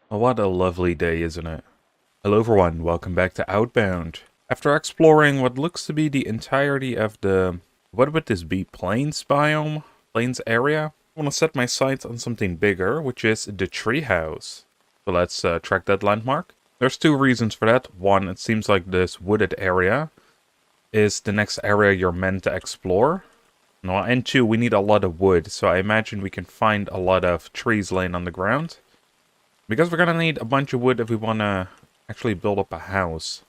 Oh, what a lovely day, isn't it? Hello everyone, welcome back to Outbound. After exploring what looks to be the entirety of the... what would this be? Plains biome? Plains area? I want to set my sights on something bigger, which is the treehouse. So let's track that landmark. There's two reasons for that. One, it seems like this wooded area is the next area you're meant to explore. No, and two, we need a lot of wood, so I imagine we can find a lot of trees laying on the ground. Because we're gonna need a bunch of wood if we wanna actually build up a house.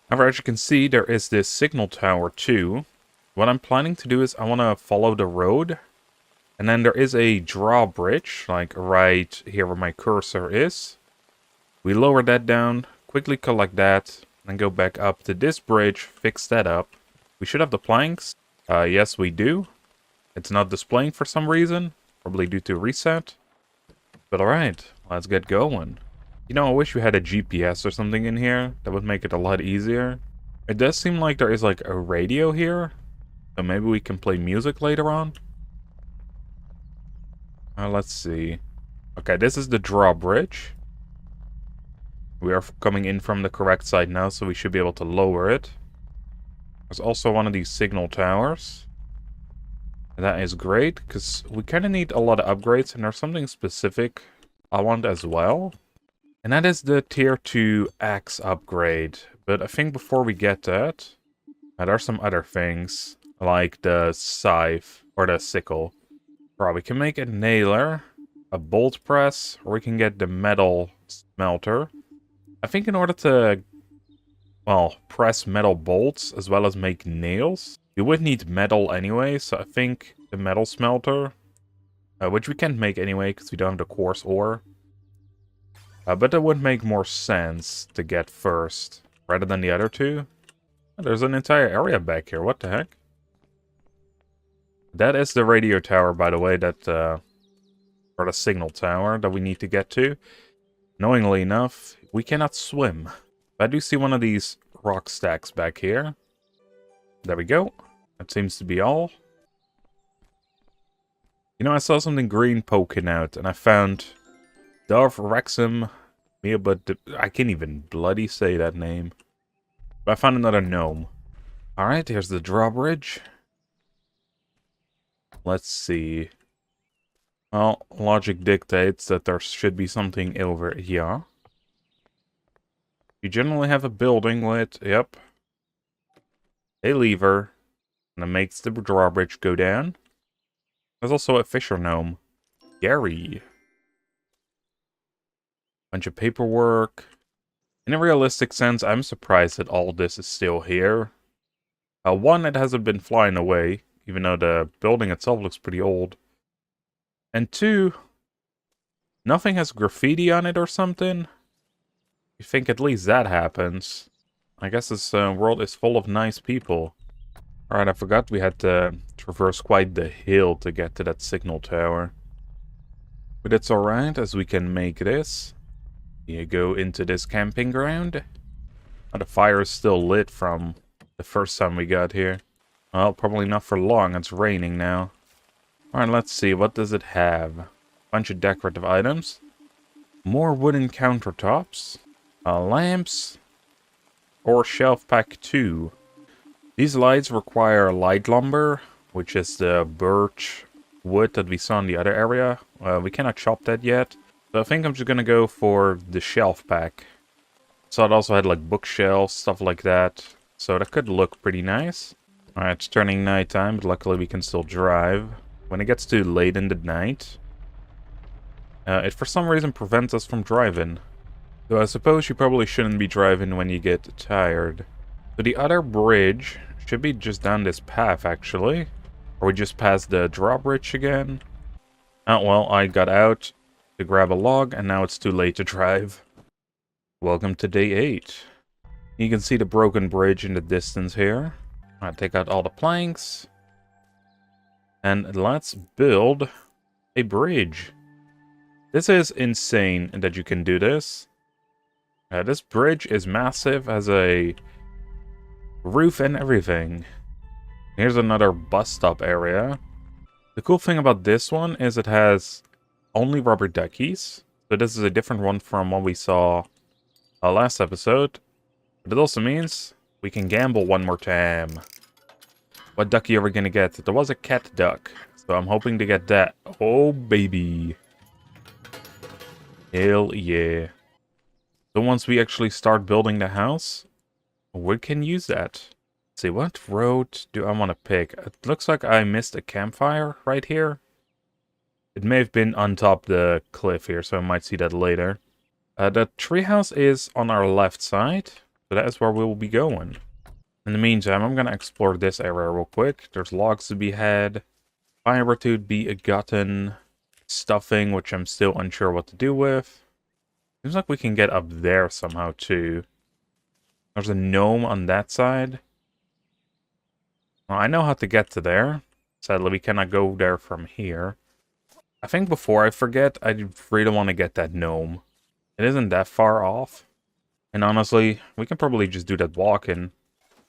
However, as you can see, there is this signal tower too. What I'm planning to do is I wanna follow the road. And then there is a drawbridge, like right here where my cursor is. We lower that down, quickly collect that, and go back up to this bridge, fix that up. We should have the planks. Yes, we do. It's not displaying for some reason, probably due to reset. But alright, let's get going. You know, I wish we had a GPS or something in here. That would make it a lot easier. It does seem like there is like a radio here. So maybe we can play music later on. Let's see. Okay, this is the drawbridge. We are coming in from the correct side now, so we should be able to lower it. There's also one of these signal towers. And that is great, because we kind of need a lot of upgrades, and there's something specific I want as well. And that is the tier 2 axe upgrade. But I think before we get that, there are some other things, like the scythe, or the sickle. Right, we can make a nailer, a bolt press, or we can get the metal smelter. I think in order to, well, press metal bolts, as well as make nails, you would need metal anyway, so I think the metal smelter, which we can't make anyway because we don't have the coarse ore. But that would make more sense to get first, rather than the other two. There's an entire area back here, what the heck? That is the radio tower, by the way, that, or the signal tower that we need to get to. Knowingly enough, we cannot swim. But I do see one of these rock stacks back here. There we go. That seems to be all. You know, I saw something green poking out, and I found Darth Wrexham. But I can't even bloody say that name. But I found another gnome. Alright, here's the drawbridge. Let's see. Well, logic dictates that there should be something over here. You generally have a building with, yep, a lever, and it makes the drawbridge go down. There's also a fisher gnome, Gary. Bunch of paperwork. In a realistic sense, I'm surprised that all this is still here. One, it hasn't been flying away, even though the building itself looks pretty old. And two, nothing has graffiti on it or something. You think at least that happens. I guess this world is full of nice people. Alright, I forgot we had to traverse quite the hill to get to that signal tower. But it's alright, as we can make this. You go into this camping ground. Oh, the fire is still lit from the first time we got here. Well, probably not for long, it's raining now. Alright, let's see, what does it have? Bunch of decorative items. More wooden countertops. Lamps. Or shelf pack 2. These lights require light lumber, which is the birch wood that we saw in the other area. We cannot chop that yet. So I think I'm just gonna go for the shelf pack. So it also had like bookshelves, stuff like that. So that could look pretty nice. Alright, it's turning nighttime, but luckily we can still drive. When it gets too late in the night, it for some reason prevents us from driving. So I suppose you probably shouldn't be driving when you get tired. So the other bridge should be just down this path, actually. Or we just passed the drawbridge again. Oh, well, I got out to grab a log, and now it's too late to drive. Welcome to day 8. You can see the broken bridge in the distance here. I'll take out all the planks. And let's build a bridge. This is insane that you can do this. This bridge is massive, has a roof and everything. Here's another bus stop area. The cool thing about this one is it has only rubber duckies. So this is a different one from what we saw last episode. But it also means we can gamble one more time. What duck are you ever gonna get? There was a cat duck, so I'm hoping to get that. Oh, baby. Hell yeah. So once we actually start building the house, we can use that. Let's see, what road do I want to pick? It looks like I missed a campfire right here. It may have been on top the cliff here, so I might see that later. The treehouse is on our left side, so that is where we will be going. In the meantime, I'm going to explore this area real quick. There's logs to be had, fiber to be gotten, stuffing, which I'm still unsure what to do with. Seems like we can get up there somehow, too. There's a gnome on that side. Well, I know how to get to there. Sadly, we cannot go there from here. I think before I forget, I really want to get that gnome. It isn't that far off. And honestly, we can probably just do that walking.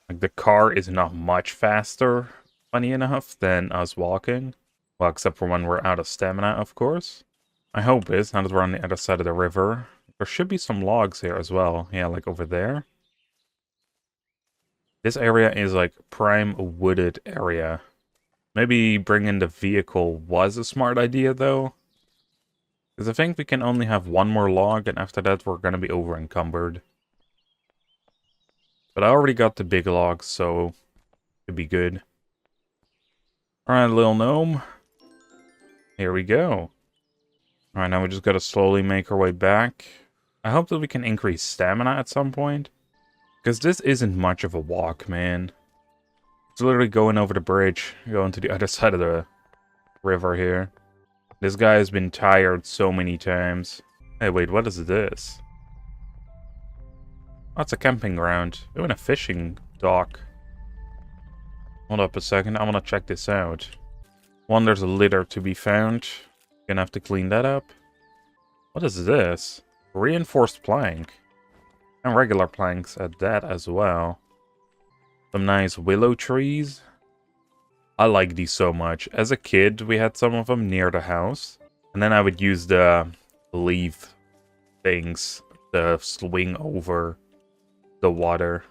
Like, the car is not much faster, funny enough, than us walking. Well, except for when we're out of stamina, of course. I hope is, now that we're on the other side of the river. There should be some logs here as well. Yeah, like over there. This area is like prime wooded area. Maybe bringing the vehicle was a smart idea though. Because I think we can only have one more log and after that we're going to be over encumbered. But I already got the big logs, so it should be good. Alright, little gnome. Here we go. Alright, now we just gotta slowly make our way back. I hope that we can increase stamina at some point. Because this isn't much of a walk, man. It's literally going over the bridge, going to the other side of the river here. This guy has been tired so many times. Hey, wait, what is this? Oh, it's a camping ground. Oh, and a fishing dock. Hold up a second, I want to check this out. One, there's a litter to be found. Gonna have to clean that up. What is this? Reinforced plank. And regular planks at that as well. Some nice willow trees. I like these so much. As a kid, we had some of them near the house. And then I would use the leaf things to swing over the water.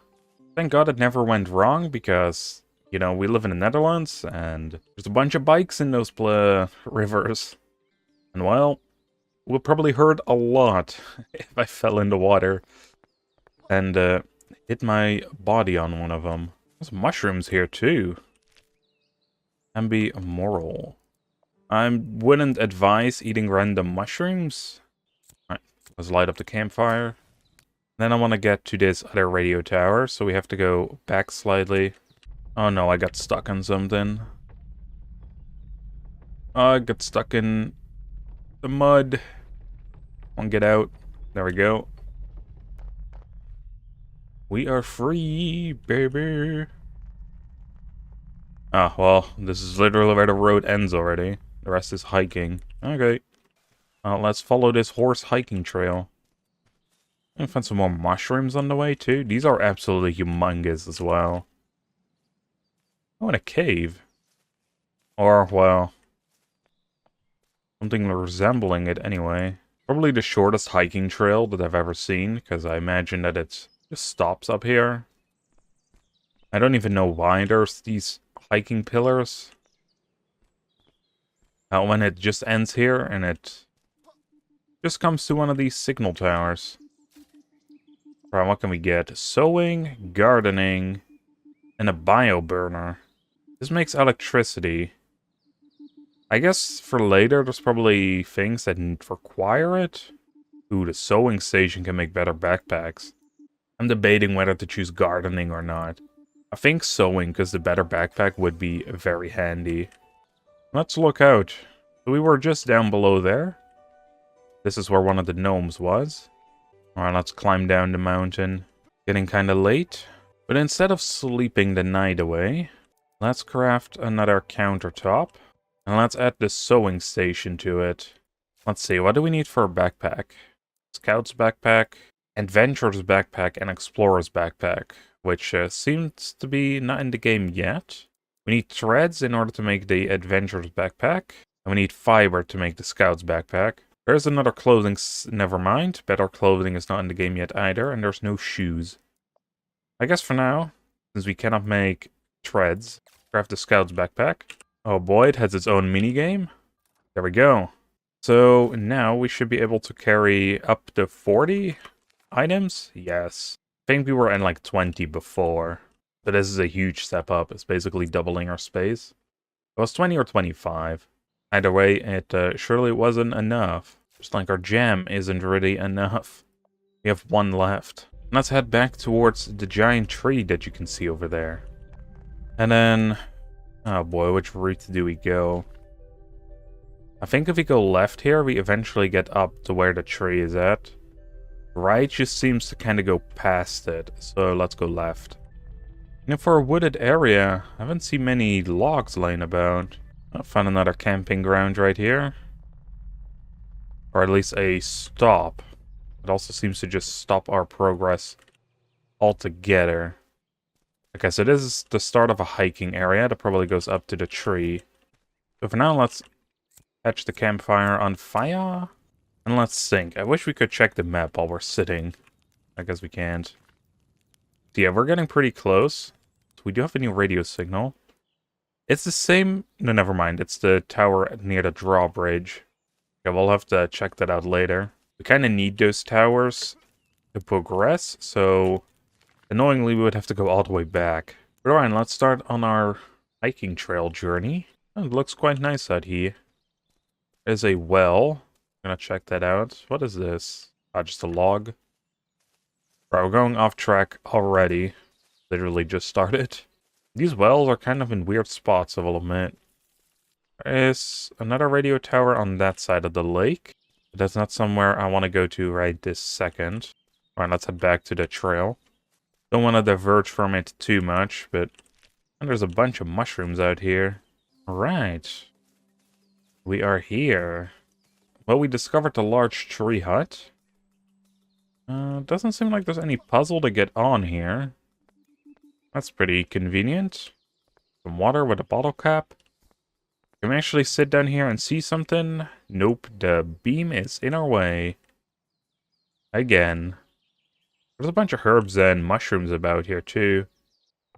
Thank God it never went wrong because, you know, we live in the Netherlands and there's a bunch of bikes in those rivers. And well, we'll probably hurt a lot if I fell in the water and hit my body on one of them. There's mushrooms here too. And be moral. I wouldn't advise eating random mushrooms. Alright, let's light up the campfire. Then I want to get to this other radio tower, so we have to go back slightly. Oh no, I got stuck on something. I got stuck in the mud. Won't get out. There we go. We are free, baby. Ah, well, this is literally where the road ends already. The rest is hiking. Okay. Let's follow this horse hiking trail. I found some more mushrooms on the way, too. These are absolutely humongous as well. Oh, in a cave. Or, well, something resembling it anyway. Probably the shortest hiking trail that I've ever seen, because I imagine that it just stops up here. I don't even know why there's these hiking pillars. When it just ends here, and it just comes to one of these signal towers. Alright, what can we get? Sewing, gardening, and a bioburner. This makes electricity. I guess for later, there's probably things that require it. Ooh, the sewing station can make better backpacks. I'm debating whether to choose gardening or not. I think sewing, because the better backpack would be very handy. Let's look out. We were just down below there. This is where one of the gnomes was. Alright, let's climb down the mountain. Getting kinda late. But instead of sleeping the night away, let's craft another countertop. And let's add the sewing station to it. Let's see, what do we need for a backpack? Scout's backpack, Adventurer's backpack, and Explorer's backpack. Which seems to be not in the game yet. We need threads in order to make the Adventurer's backpack. And we need fiber to make the Scout's backpack. There's another clothing... Never mind. Better clothing is not in the game yet either, and there's no shoes. I guess for now, since we cannot make treads, craft the scout's backpack. Oh boy, it has its own minigame. There we go. So now we should be able to carry up to 40 items? Yes. I think we were in like 20 before. But this is a huge step up. It's basically doubling our space. It was 20 or 25. Either way, it surely wasn't enough. Just like our jam isn't really enough. We have one left. Let's head back towards the giant tree that you can see over there. And then... Oh boy, which route do we go? I think if we go left here, we eventually get up to where the tree is at. Right just seems to kind of go past it, so let's go left. And for a wooded area, I haven't seen many logs laying about. I found another camping ground right here. Or at least a stop. It also seems to just stop our progress altogether. Okay, so this is the start of a hiking area that probably goes up to the tree. So for now, let's catch the campfire on fire. And let's sink. I wish we could check the map while we're sitting. I guess we can't. So yeah, we're getting pretty close. So we do have a new radio signal. It's the same... No, never mind. It's the tower near the drawbridge. Yeah, we'll have to check that out later. We kind of need those towers to progress, so... Annoyingly, we would have to go all the way back. But alright, let's start on our hiking trail journey. Oh, it looks quite nice out here. There's a well. I'm gonna check that out. What is this? Ah, just a log. Right, we're going off track already. Literally just started. These wells are kind of in weird spots, I will admit. There is another radio tower on that side of the lake. But that's not somewhere I want to go to right this second. Alright, let's head back to the trail. Don't want to diverge from it too much, but... And there's a bunch of mushrooms out here. Alright. We are here. Well, we discovered a large tree hut. Doesn't seem like there's any puzzle to get on here. That's pretty convenient. Some water with a bottle cap. Can we actually sit down here and see something? Nope, the beam is in our way. Again. There's a bunch of herbs and mushrooms about here too.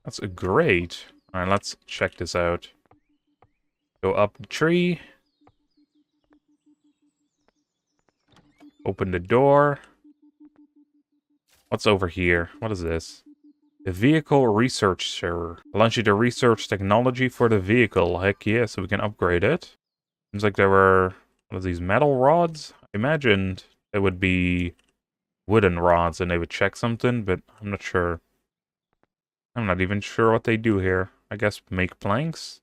That's great. Alright, let's check this out. Go up the tree. Open the door. What's over here? What is this? The vehicle researcher. Allows you to research technology for the vehicle. Heck yeah, so we can upgrade it. Seems like there were... What are these, metal rods? I imagined they would be wooden rods and they would check something, but I'm not sure. I'm not even sure what they do here. I guess make planks?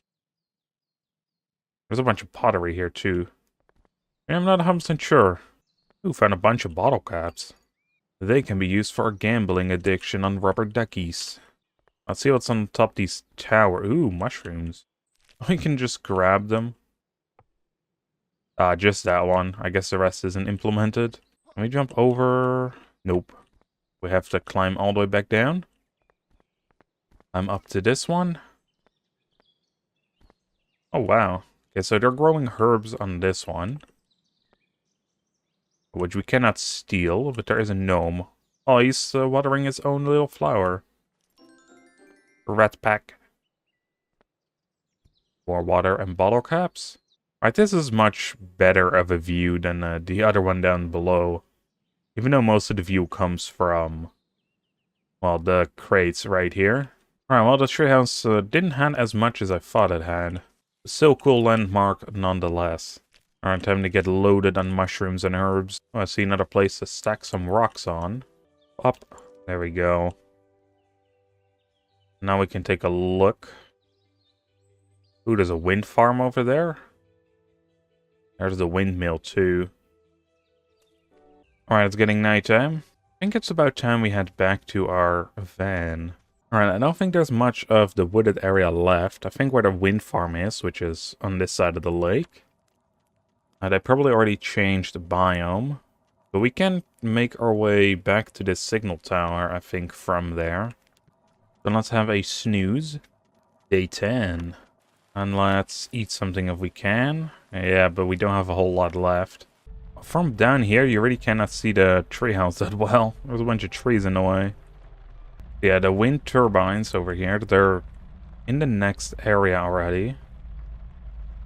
There's a bunch of pottery here too. I'm not 100% sure. Ooh, found a bunch of bottle caps. They can be used for a gambling addiction on rubber duckies. Let's see what's on top of these tower. Ooh, mushrooms. We can just grab them. Just that one. I guess the rest isn't implemented. Can we jump over? Nope. We have to climb all the way back down. I'm up to this one. Oh, wow. Okay, so they're growing herbs on this one. Which we cannot steal, but there is a gnome. Oh, he's watering his own little flower. Rat pack. More water and bottle caps. Alright, this is much better of a view than the other one down below. Even though most of the view comes from, well, the crates right here. Alright, well, the treehouse didn't have as much as I thought it had. Still cool landmark nonetheless. Alright, time to get loaded on mushrooms and herbs. Oh, I see another place to stack some rocks on. Up. There we go. Now we can take a look. Ooh, there's a wind farm over there. There's the windmill too. Alright, it's getting nighttime. I think it's about time we head back to our van. Alright, I don't think there's much of the wooded area left. I think where the wind farm is, which is on this side of the lake. They probably already changed the biome. But we can make our way back to this signal tower, I think, from there. So let's have a snooze. Day 10. And let's eat something if we can. Yeah, but we don't have a whole lot left. From down here, you really cannot see the treehouse that well. There's a bunch of trees in the way. Yeah, the wind turbines over here, they're in the next area already. Is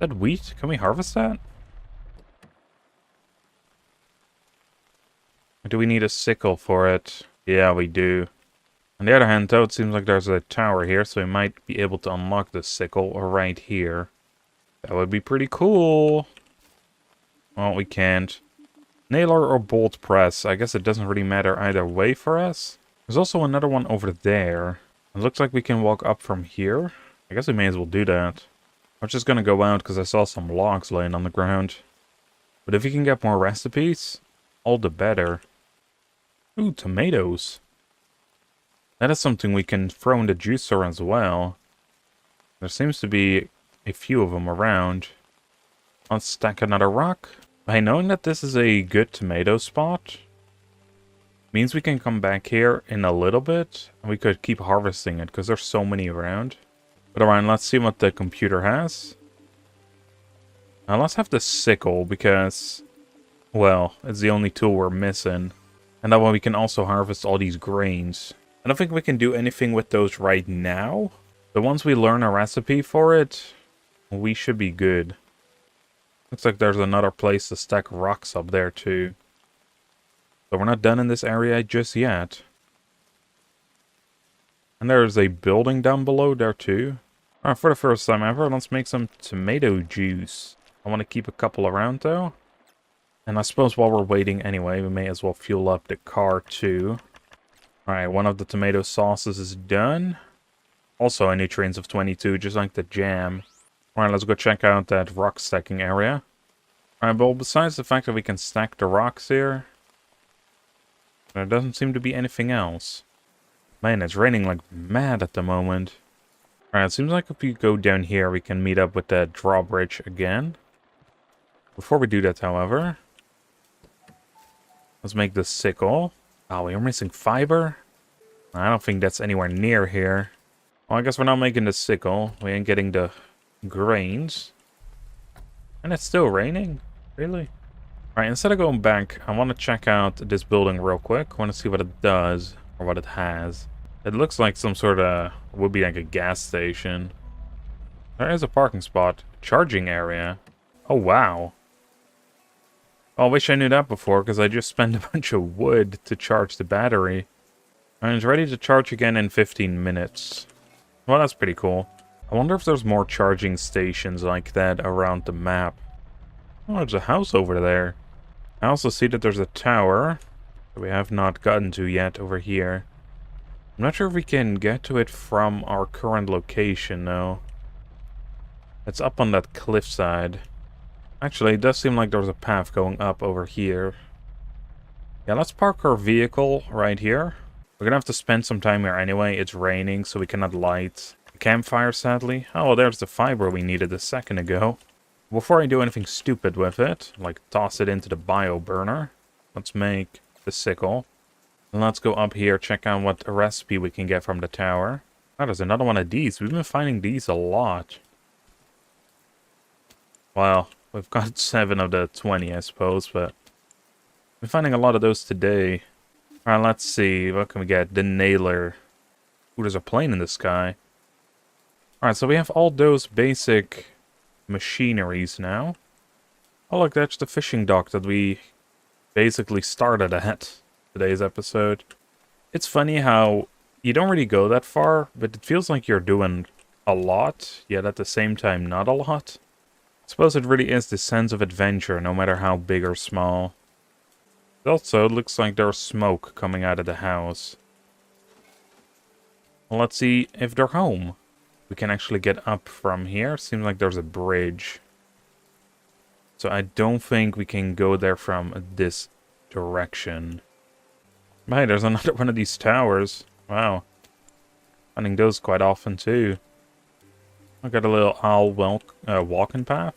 that wheat? Can we harvest that? Or do we need a sickle for it? Yeah, we do. On the other hand, though, it seems like there's a tower here, so we might be able to unlock the sickle right here. That would be pretty cool. Well, we can't. Nailer or bolt press. I guess it doesn't really matter either way for us. There's also another one over there. It looks like we can walk up from here. I guess we may as well do that. I'm just gonna go out because I saw some logs laying on the ground. But if you can get more recipes, all the better. Ooh, tomatoes. That is something we can throw in the juicer as well. There seems to be a few of them around. Let's stack another rock. By knowing that this is a good tomato spot, means we can come back here in a little bit, and we could keep harvesting it, because there's so many around. But alright, let's see what the computer has. Now let's have the sickle, because, well, it's the only tool we're missing. And that way we can also harvest all these grains. I don't think we can do anything with those right now, but once we learn a recipe for it, we should be good. Looks like there's another place to stack rocks up there too. But we're not done in this area just yet. And there's a building down below there too. Alright, for the first time ever, let's make some tomato juice. I want to keep a couple around though. And I suppose while we're waiting anyway, we may as well fuel up the car too. Alright, one of the tomato sauces is done. Also a nutrients of 22, just like the jam. Alright, let's go check out that rock stacking area. Alright, well, besides the fact that we can stack the rocks here, there doesn't seem to be anything else. Man, it's raining like mad at the moment. Alright, it seems like if we go down here, we can meet up with that drawbridge again. Before we do that, however, let's make the sickle. Oh, we are missing fiber? I don't think that's anywhere near here. Well, I guess we're not making the sickle. We ain't getting the grains. And it's still raining? Really? Alright, instead of going back, I want to check out this building real quick. I want to see what it does, or what it has. It looks like some sort of, would be like a gas station. There is a parking spot. Charging area. Oh, wow. Oh, I wish I knew that before, because I just spent a bunch of wood to charge the battery. And it's ready to charge again in 15 minutes. Well, that's pretty cool. I wonder if there's more charging stations like that around the map. Oh, there's a house over there. I also see that there's a tower that we have not gotten to yet over here. I'm not sure if we can get to it from our current location, though. It's up on that cliffside. Actually, it does seem like there's a path going up over here. Yeah, let's park our vehicle right here. We're gonna have to spend some time here anyway. It's raining, so we cannot light the campfire, sadly. Oh, well, there's the fiber we needed a second ago. Before I do anything stupid with it, like toss it into the bio burner, let's make the sickle. And let's go up here, check out what recipe we can get from the tower. Oh, there's another one of these. We've been finding these a lot. Well, we've got 7 of the 20, I suppose, but we're finding a lot of those today. Alright, let's see. What can we get? The nailer. Ooh, there's a plane in the sky. Alright, so we have all those basic machineries now. Oh, look, that's the fishing dock that we basically started at today's episode. It's funny how you don't really go that far, but it feels like you're doing a lot, yet at the same time not a lot. I suppose it really is the sense of adventure, no matter how big or small. It also looks like there's smoke coming out of the house. Well, let's see if they're home. We can actually get up from here. Seems like there's a bridge. So I don't think we can go there from this direction. Hey, there's another one of these towers. Wow. Finding those quite often too. I got a little owl walking path.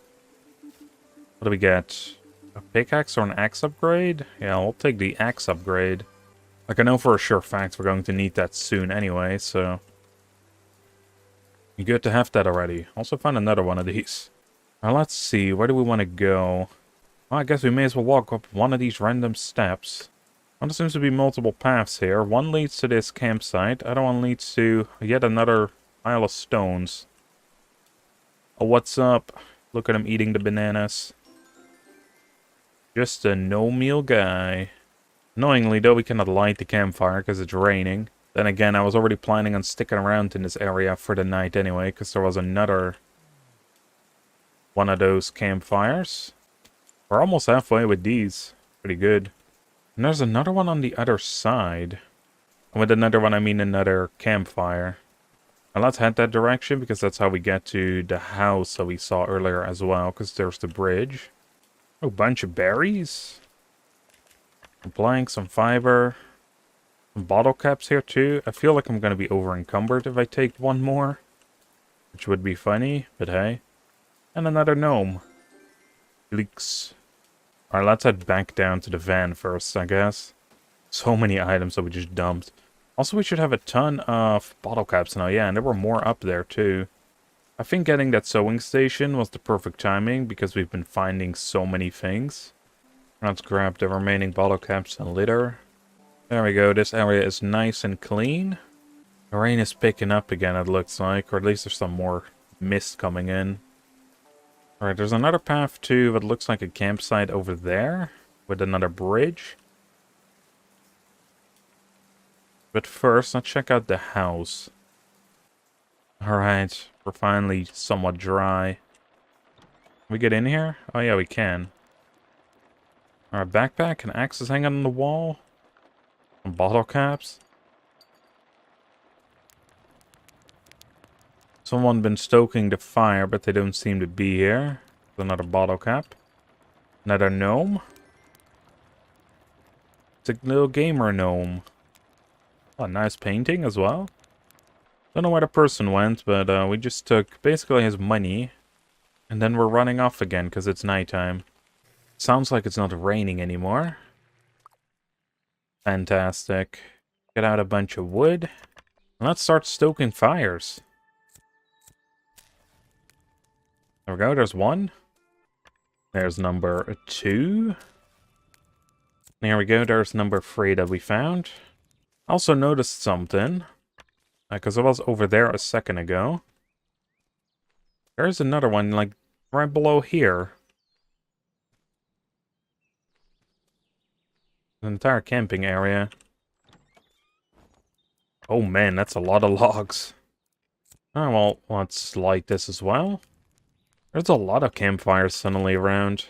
What do we get? A pickaxe or an axe upgrade? Yeah, we'll take the axe upgrade. Like, I know for a sure fact we're going to need that soon anyway, so good to have that already. Also found another one of these. Now let's see, where do we want to go? Well, I guess we may as well walk up one of these random steps. Well, there seems to be multiple paths here. One leads to this campsite. Other one leads to yet another pile of stones. Oh, what's up? Look at him eating the bananas. Just a no-meal guy. Annoyingly, though, we cannot light the campfire because it's raining. Then again, I was already planning on sticking around in this area for the night anyway, because there was another one of those campfires. We're almost halfway with these. Pretty good. And there's another one on the other side. And with another one, I mean another campfire. And let's head that direction, because that's how we get to the house that we saw earlier as well, because there's the bridge. Oh, bunch of berries. Some planks, some fiber. Some bottle caps here too. I feel like I'm going to be over encumbered if I take one more. Which would be funny, but hey. And another gnome. Leaks. Alright, let's head back down to the van first, I guess. So many items that we just dumped. Also, we should have a ton of bottle caps now. Yeah, and there were more up there too. I think getting that sewing station was the perfect timing because we've been finding so many things. Let's grab the remaining bottle caps and litter. There we go. This area is nice and clean. The rain is picking up again, it looks like. Or at least there's some more mist coming in. Alright, there's another path too that looks like a campsite over there. With another bridge. But first, let's check out the house. Alright, we're finally somewhat dry. Can we get in here? Oh yeah, we can. Alright, backpack and axes hanging on the wall. Some bottle caps. Someone been stoking the fire, but they don't seem to be here. Another bottle cap. Another gnome. It's a little gamer gnome. Oh, nice painting as well. Don't know where the person went, but we just took basically his money. And then we're running off again because it's nighttime. Sounds like it's not raining anymore. Fantastic. Get out a bunch of wood. And let's start stoking fires. There we go, there's one. There's number 2. There we go, there's number 3 that we found. Also noticed something. Because I was over there a second ago. There's another one, like, right below here. An entire camping area. Oh man, that's a lot of logs. Oh well, let's light this as well. There's a lot of campfires suddenly around.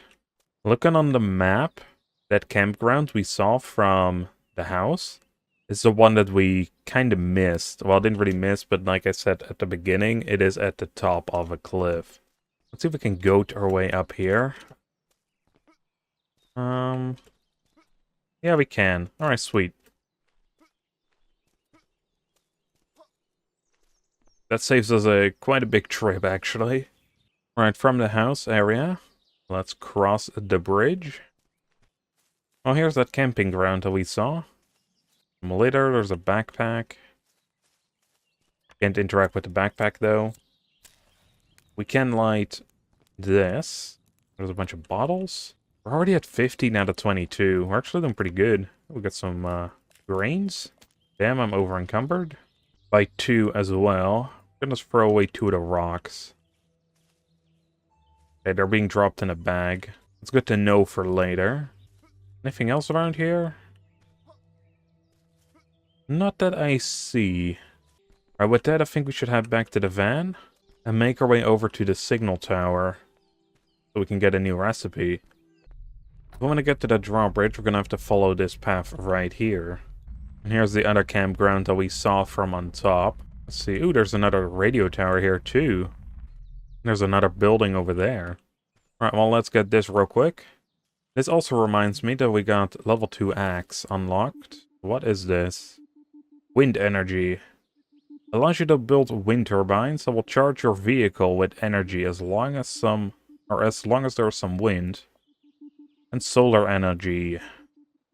Looking on the map, that campground we saw from the house is the one that we kind of missed. Well, didn't really miss, but like I said at the beginning, it is at the top of a cliff. Let's see if we can goat our way up here. Yeah, we can. Alright, sweet. That saves us quite a big trip, actually. Alright, from the house area, let's cross the bridge. Oh, here's that camping ground that we saw. Some litter, there's a backpack. Can't interact with the backpack, though. We can light this. There's a bunch of bottles. We're already at 15 out of 22. We're actually doing pretty good. We got some grains. Damn, I'm over encumbered. By 2 as well. I'm gonna throw away 2 of the rocks. Okay, they're being dropped in a bag. It's good to know for later. Anything else around here? Not that I see. Alright, with that, I think we should head back to the van. And make our way over to the signal tower. So we can get a new recipe. If we want to get to that drawbridge, we're going to have to follow this path right here. And here's the other campground that we saw from on top. Let's see. Ooh, there's another radio tower here too. There's another building over there. Alright, well, let's get this real quick. This also reminds me that we got level 2 axe unlocked. What is this? Wind energy. Allows you to build wind turbines that will charge your vehicle with energy as long as there is some wind. And solar energy. As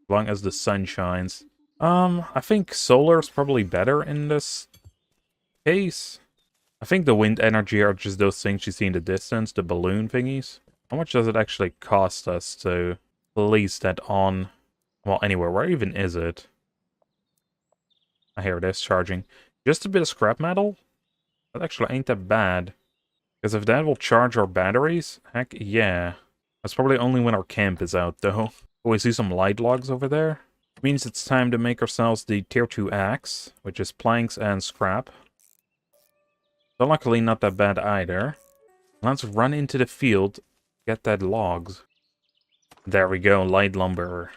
long as the sun shines. I think solar is probably better in this case. I think the wind energy are just those things you see in the distance, the balloon thingies. How much does it actually cost us to place that on, well, anywhere? Where even is it? Here it is, charging. Just a bit of scrap metal? That actually ain't that bad. Because if that will charge our batteries, heck yeah. That's probably only when our camp is out, though. Oh, we see some light logs over there. Means it's time to make ourselves the tier 2 axe, which is planks and scrap. So luckily not that bad either. Let's run into the field, get that logs. There we go, light lumber.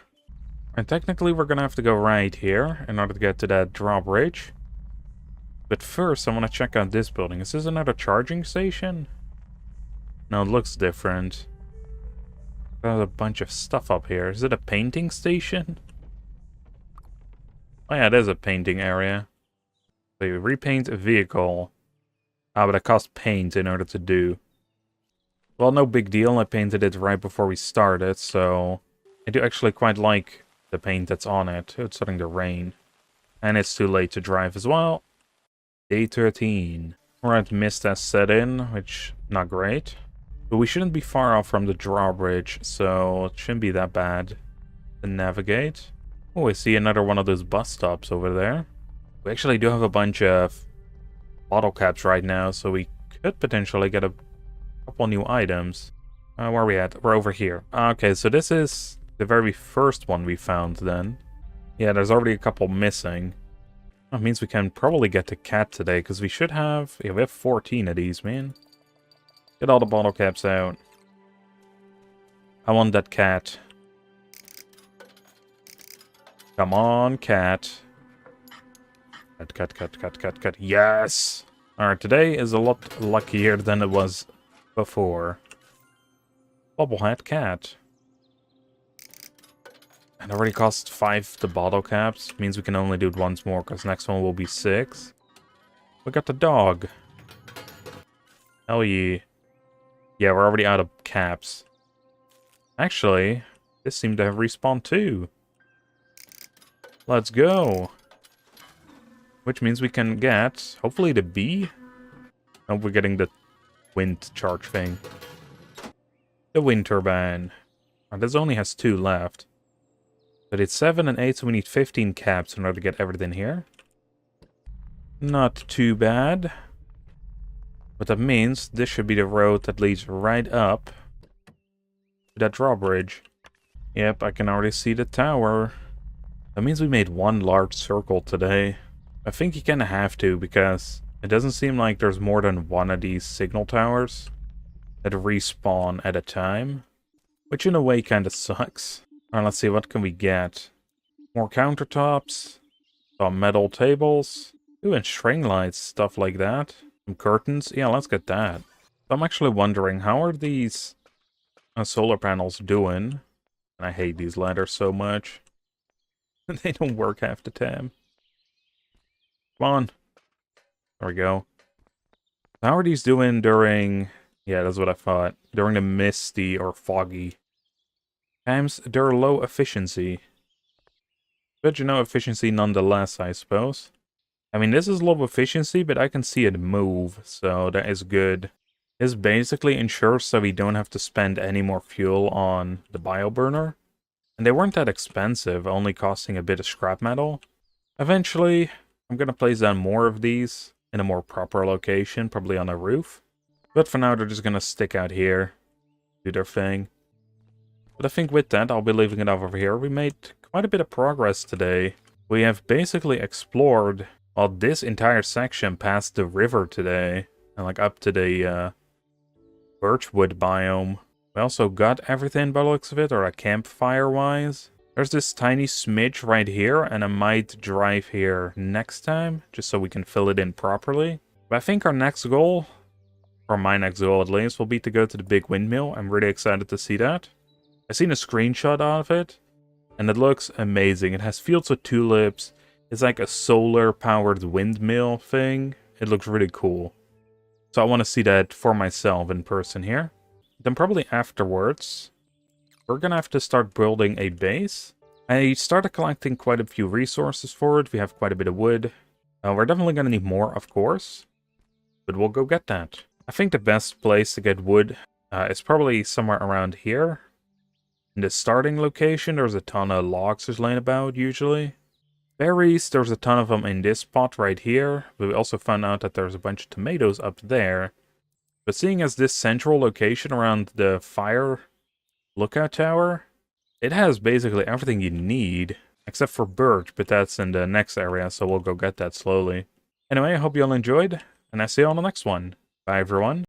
And technically we're gonna have to go right here in order to get to that drawbridge. But first I want to check out this building. Is this another charging station? No, it looks different. There's a bunch of stuff up here. Is it a painting station? Oh yeah, it is a painting area. So you repaint a vehicle. Ah, but it costs paint in order to do. Well, no big deal. I painted it right before we started, so I do actually quite like the paint that's on it. It's starting to rain. And it's too late to drive as well. Day 13. Alright, mist has set in, which not great. But we shouldn't be far off from the drawbridge, so it shouldn't be that bad to navigate. Oh, I see another one of those bus stops over there. We actually do have a bunch of bottle caps right now, so we could potentially get a couple new items. Where are we at? We're over here. Okay, so this is the very first one we found then. Yeah, there's already a couple missing. That means we can probably get the cat today, because we should have... Yeah, we have 14 of these, man. Get all the bottle caps out. I want that cat. Come on, cat. Cat. Yes! Alright, today is a lot luckier than it was before. Bubblehead cat. It already cost 5 the bottle caps. Means we can only do it once more, because next one will be 6. We got the dog. Hell yeah. Yeah, we're already out of caps. Actually, this seemed to have respawned too. Let's go. Which means we can get, hopefully, the bee. Oh, we're getting the wind charge thing. The wind turbine. Oh, this only has 2 left. But it's 7 and 8, so we need 15 caps in order to get everything here. Not too bad. But that means this should be the road that leads right up to that drawbridge. Yep, I can already see the tower. That means we made one large circle today. I think you kind of have to, because it doesn't seem like there's more than one of these signal towers that respawn at a time. Which in a way kind of sucks. Alright, let's see, what can we get? More countertops. Some metal tables. Ooh, and string lights, stuff like that. Some curtains. Yeah, let's get that. I'm actually wondering, how are these solar panels doing? And I hate these ladders so much. They don't work half the time. Come on. There we go. How are these doing during... Yeah, that's what I thought. During the misty or foggy times, they're low efficiency. But you know, efficiency nonetheless, I suppose. I mean, this is low efficiency, but I can see it move, so that is good. This basically ensures that we don't have to spend any more fuel on the bioburner. And they weren't that expensive, only costing a bit of scrap metal. Eventually, I'm gonna place down more of these in a more proper location, probably on a roof. But for now, they're just gonna stick out here, do their thing. But I think with that, I'll be leaving it over here. We made quite a bit of progress today. We have basically explored, well, this entire section past the river today. And like up to the birchwood biome. We also got everything by the looks of it, or a campfire-wise. There's this tiny smidge right here, and I might drive here next time, just so we can fill it in properly. But I think our next goal, or my next goal at least, will be to go to the big windmill. I'm really excited to see that. I've seen a screenshot of it, and it looks amazing. It has fields of tulips. It's like a solar-powered windmill thing. It looks really cool. So I want to see that for myself in person here. Then probably afterwards, we're gonna have to start building a base. I started collecting quite a few resources for it. We have quite a bit of wood. We're definitely gonna need more, of course. But we'll go get that. I think the best place to get wood It's probably somewhere around here. In the starting location, there's a ton of logs just laying about, usually. Berries, there's a ton of them in this spot right here. But we also found out that there's a bunch of tomatoes up there. But seeing as this central location around the fire lookout tower, it has basically everything you need. Except for birch, but that's in the next area, so we'll go get that slowly. Anyway, I hope you all enjoyed, and I'll see you on the next one. Bye, everyone.